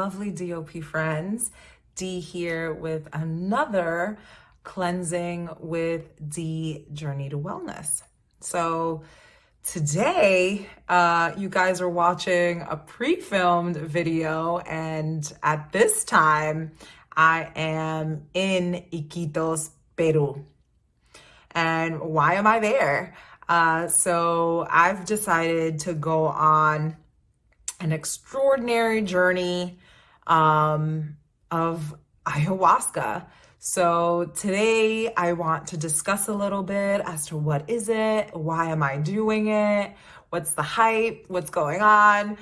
lovely DOP friends. D here with another Cleansing with D Journey to Wellness. So today, you guys are watching a pre-filmed video, and at this time, I am in Iquitos, Peru. And why am I there? So I've decided to go on an extraordinary journey of ayahuasca. So today I want to discuss a little bit as to what is it, why am I doing it, what's the hype, what's going on.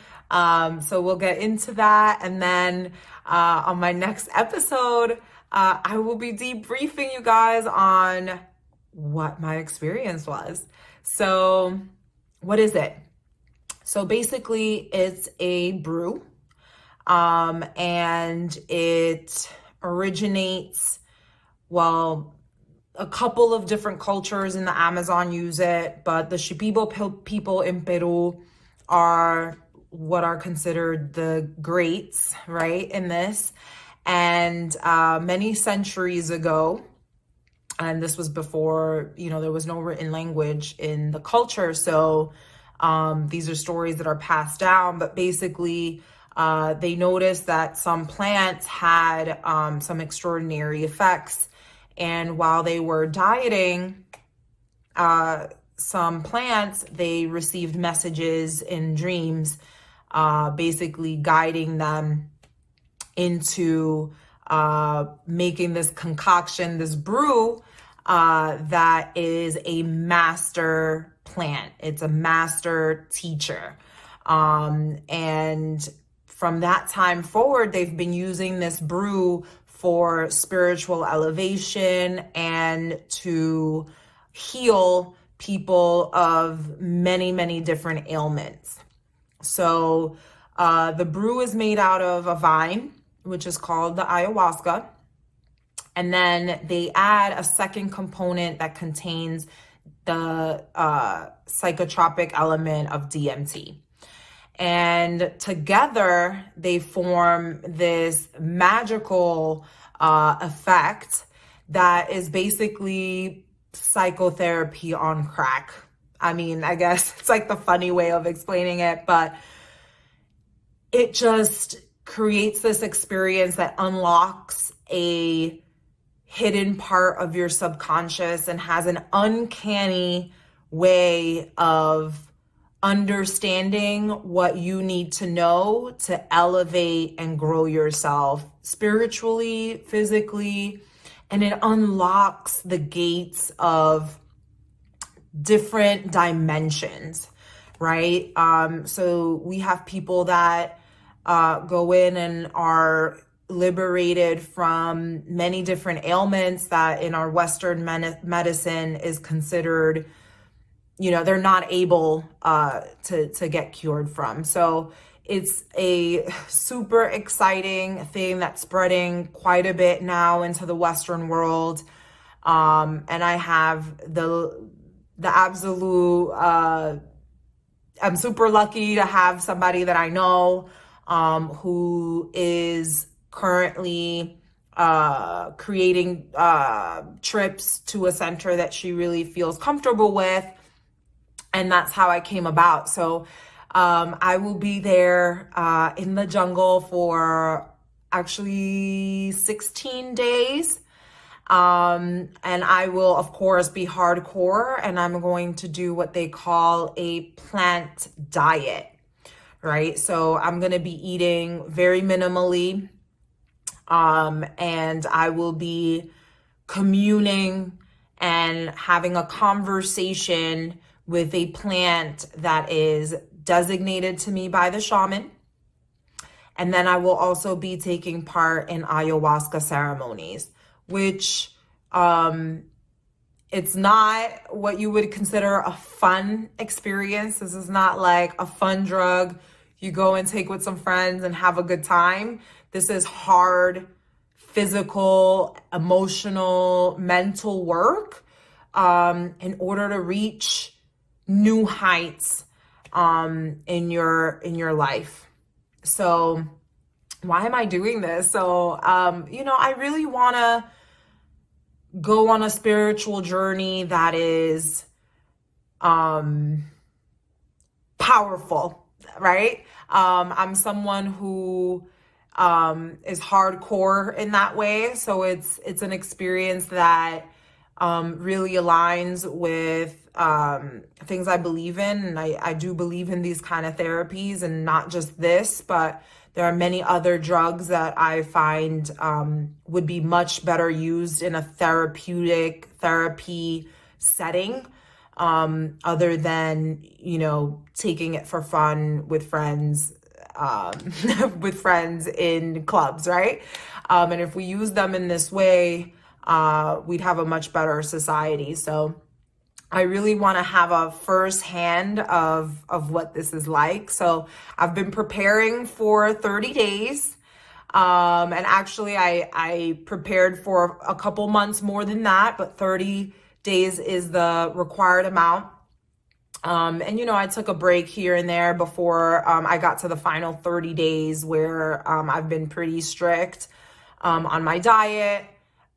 So we'll get into that. And then on my next episode, I will be debriefing you guys on what my experience was. So what is it? So basically it's a brew, and it originates, well, a couple of different cultures in the Amazon use it, but the Shipibo people in Peru are what are considered the greats, right, in this. And many centuries ago, and this was before, there was no written language in the culture. So these are stories that are passed down, but basically they noticed that some plants had some extraordinary effects. And while they were dieting some plants, they received messages in dreams, basically guiding them into making this concoction, this brew, that is a master plant. It's a master teacher. And from that time forward, they've been using this brew for spiritual elevation and to heal people of many, many different ailments. So the brew is made out of a vine, which is called the ayahuasca. And then they add a second component that contains the psychotropic element of DMT. And together they form this magical effect that is basically psychotherapy on crack. I mean, I guess it's like the funny way of explaining it, but it just creates this experience that unlocks a hidden part of your subconscious and has an uncanny way of understanding what you need to know to elevate and grow yourself spiritually, physically, and it unlocks the gates of different dimensions, right? So we have people that go in and are liberated from many different ailments that in our Western medicine is considered, they're not able to get cured from. So it's a super exciting thing that's spreading quite a bit now into the Western world. And I have the absolute, I'm super lucky to have somebody that I know who is currently creating trips to a center that she really feels comfortable with. And that's how I came about. So I will be there in the jungle for actually 16 days. And I will, of course, be hardcore, and I'm going to do what they call a plant diet, right? So I'm going to be eating very minimally. And I will be communing and having a conversation with a plant that is designated to me by the shaman. And then I will also be taking part in ayahuasca ceremonies, which it's not what you would consider a fun experience. This is not like a fun drug you go and take with some friends and have a good time. This is hard, physical, emotional, mental work in order to reach new heights in your life. So why am I doing this? So, I really want to go on a spiritual journey that is um, powerful, right? I'm someone who is hardcore in that way. So it's an experience that really aligns with things I believe in. And I do believe in these kind of therapies, and not just this, but there are many other drugs that I find would be much better used in a therapy setting, other than, taking it for fun with friends, with friends in clubs, right? And if we use them in this way, we'd have a much better society. So I really want to have a first hand of what this is like. So I've been preparing for 30 days. And actually I prepared for a couple months more than that, but 30 days is the required amount. I took a break here and there before I got to the final 30 days where I've been pretty strict on my diet,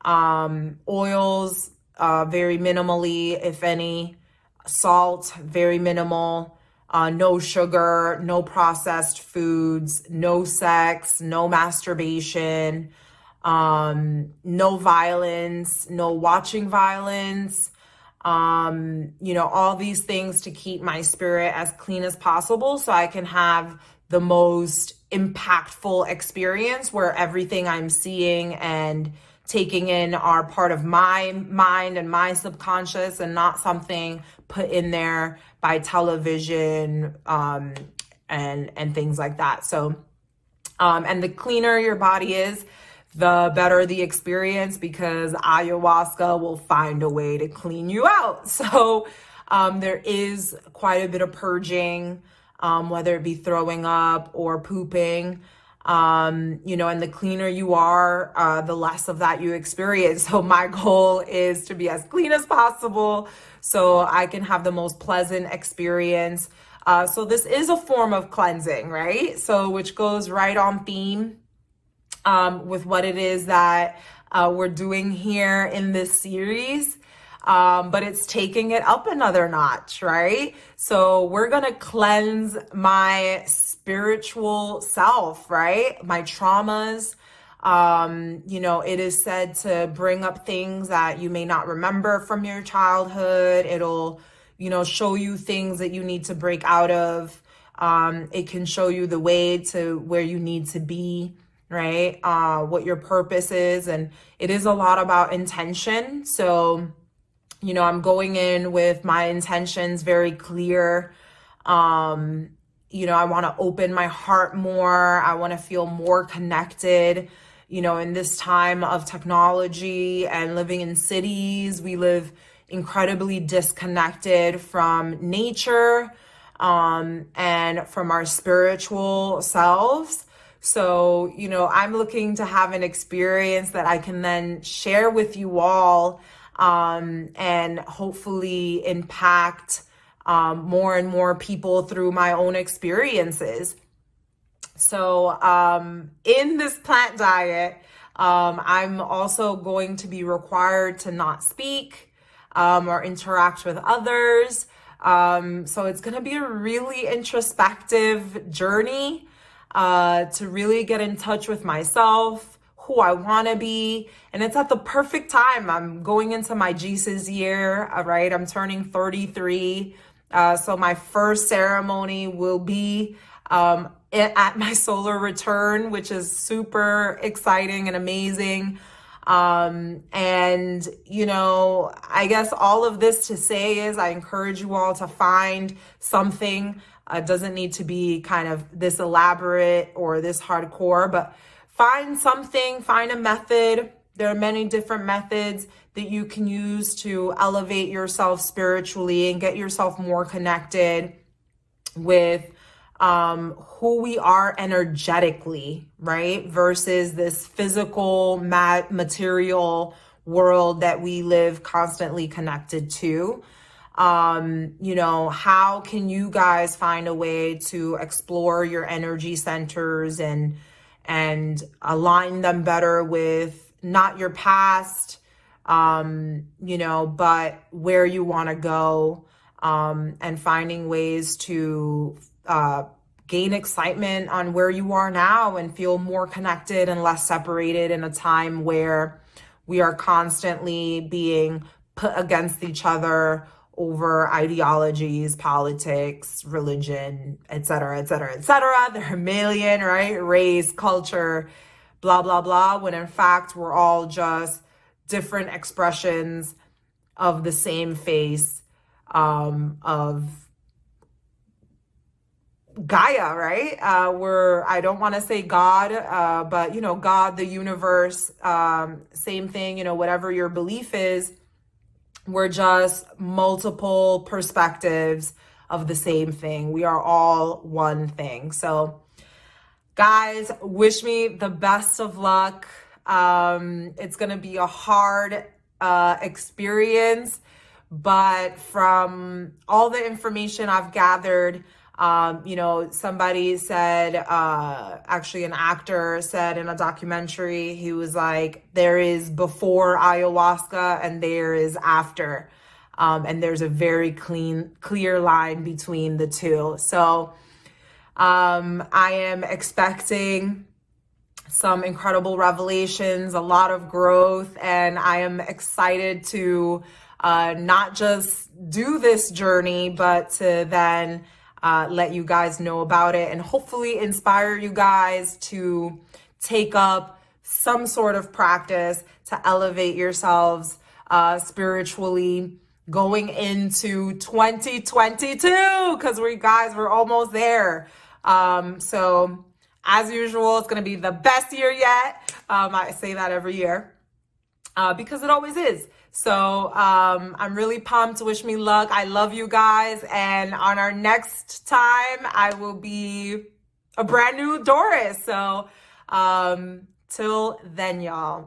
oils, very minimally, if any, salt, very minimal, no sugar, no processed foods, no sex, no masturbation, no violence, no watching violence, all these things to keep my spirit as clean as possible so I can have the most impactful experience where everything I'm seeing and taking in are part of my mind and my subconscious, and not something put in there by television, and things like that. So, and the cleaner your body is, the better the experience, because ayahuasca will find a way to clean you out. So there is quite a bit of purging, whether it be throwing up or pooping, and the cleaner you are, the less of that you experience. So my goal is to be as clean as possible so I can have the most pleasant experience. So this is a form of cleansing, right? So which goes right on theme with what it is that we're doing here in this series. But it's taking it up another notch, right? So we're going to cleanse my spiritual self, right? My traumas. It is said to bring up things that you may not remember from your childhood. It'll, show you things that you need to break out of. It can show you the way to where you need to be, right? What your purpose is. And it is a lot about intention. So, I'm going in with my intentions very clear. I want to open my heart more. I want to feel more connected. In this time of technology and living in cities, we live incredibly disconnected from nature, and from our spiritual selves. So, I'm looking to have an experience that I can then share with you all, and hopefully impact more and more people through my own experiences. So in this plant diet, I'm also going to be required to not speak or interact with others. So it's going to be a really introspective journey to really get in touch with myself, who I want to be. And it's at the perfect time. I'm going into my Jesus year, right? I'm turning 33. So my first ceremony will be at my solar return, which is super exciting and amazing. I guess all of this to say is I encourage you all to find something. It doesn't need to be kind of this elaborate or this hardcore, but find something, find a method. There are many different methods that you can use to elevate yourself spiritually and get yourself more connected with who we are energetically, right? Versus this physical, material world that we live constantly connected to. How can you guys find a way to explore your energy centers and and align them better with not your past, but where you want to go, and finding ways to gain excitement on where you are now and feel more connected and less separated in a time where we are constantly being put against each other over ideologies, politics, religion, et cetera, et cetera, et cetera. There are a million, right? Race, culture, blah, blah, blah, when in fact, we're all just different expressions of the same face, of Gaia, right? I don't want to say God, but God, the universe, same thing, whatever your belief is, we're just multiple perspectives of the same thing. We are all one thing. So guys, wish me the best of luck. It's going to be a hard experience, but from all the information I've gathered, somebody said, actually an actor said in a documentary, he was like, there is before ayahuasca and there is after. And there's a very clear line between the two. So I am expecting some incredible revelations, a lot of growth, and I am excited to not just do this journey, but to then let you guys know about it and hopefully inspire you guys to take up some sort of practice to elevate yourselves spiritually going into 2022, because we're almost there. So as usual, it's going to be the best year yet. I say that every year because it always is. So I'm really pumped. Wish me luck. I love you guys. And on our next time, I will be a brand new Dawris. So till then, y'all.